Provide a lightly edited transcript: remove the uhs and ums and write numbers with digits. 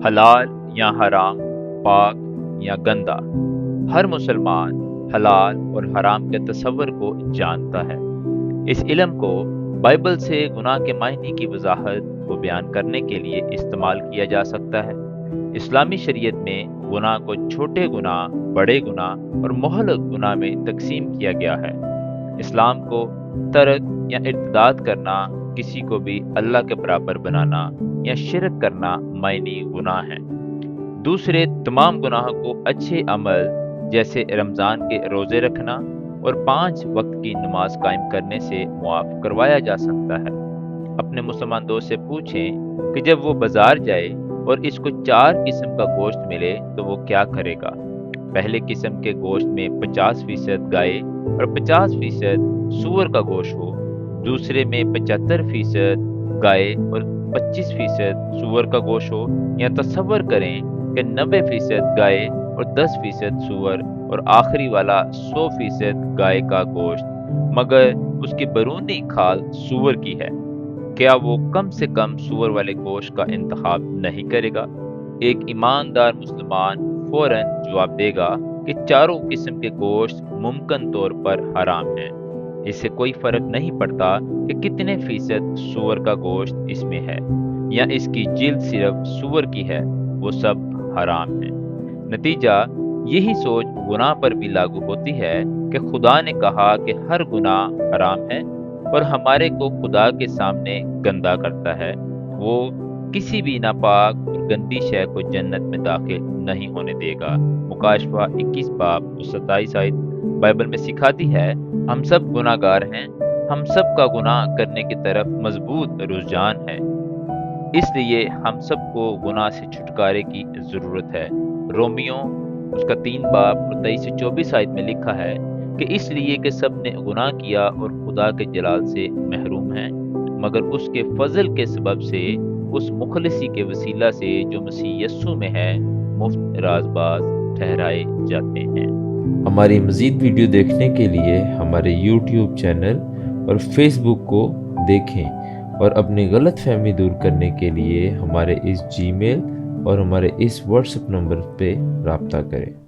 حلال یا حرام، پاک یا گندا۔ ہر مسلمان حلال اور حرام کے تصور کو جانتا ہے۔ اس علم کو بائبل سے گناہ کے معنی کی وضاحت کو بیان کرنے کے لیے استعمال کیا جا سکتا ہے۔ اسلامی شریعت میں گناہ کو چھوٹے گناہ، بڑے گناہ اور مہلک گناہ میں تقسیم کیا گیا ہے۔ اسلام کو ترک یا ارتداد کرنا، کسی کو بھی اللہ کے برابر بنانا یا شرک کرنا معنی گناہ ہیں۔ دوسرے تمام گناہوں کو اچھے عمل جیسے رمضان کے روزے رکھنا اور 5 وقت کی نماز قائم کرنے سے معاف کروایا جا سکتا ہے۔ اپنے مسلمان دوست سے پوچھیں کہ جب وہ بازار جائے اور اس کو 4 قسم کا گوشت ملے تو وہ کیا کرے گا۔ پہلے قسم کے گوشت میں 50% گائے اور 50% سور کا گوشت ہو، دوسرے میں 75% گائے اور 25% سور کا گوشت ہو، یا تصور کریں کہ 90% گائے اور 10% سور اور آخری والا 100% گائے کا گوشت، مگر اس کی بیرونی کھال سور کی ہے۔ کیا وہ کم سے کم سور والے گوشت کا انتخاب نہیں کرے گا؟ ایک ایماندار مسلمان فوراً جواب دے گا کہ چاروں قسم کے گوشت ممکن طور پر حرام ہیں۔ اس سے کوئی فرق نہیں پڑتا کہ کتنے فیصد سور کا گوشت اس میں ہے یا اس کی جلد صرف سور کی ہے، وہ سب حرام ہیں۔ نتیجہ یہی سوچ گناہ پر بھی لاگو ہوتی ہے کہ خدا نے کہا کہ ہر گناہ حرام ہے اور ہمارے کو خدا کے سامنے گندا کرتا ہے۔ وہ کسی بھی ناپاک اور گندی شے کو جنت میں داخل نہیں ہونے دے گا۔ مکاشفہ 21 باب 27 آیت بائبل میں سکھاتی ہے، ہم سب گناہ گار ہیں، ہم سب کا گناہ کرنے کی طرف مضبوط رجحان ہے، اس لیے ہم سب کو گناہ سے چھٹکارے کی ضرورت ہے۔ رومیو اس کا 3 باب اور 23 سے 24 آیت میں لکھا ہے کہ اس لیے کہ سب نے گناہ کیا اور خدا کے جلال سے محروم ہیں، مگر اس کے فضل کے سبب سے اس مخلصی کے وسیلہ سے جو مسیح یسوع میں ہے مفت رازباز ٹھہرائے جاتے ہیں۔ ہماری مزید ویڈیو دیکھنے کے لیے ہمارے یوٹیوب چینل اور فیس بک کو دیکھیں، اور اپنی غلط فہمی دور کرنے کے لیے ہمارے اس جی میل اور ہمارے اس واٹس ایپ نمبر پہ رابطہ کریں۔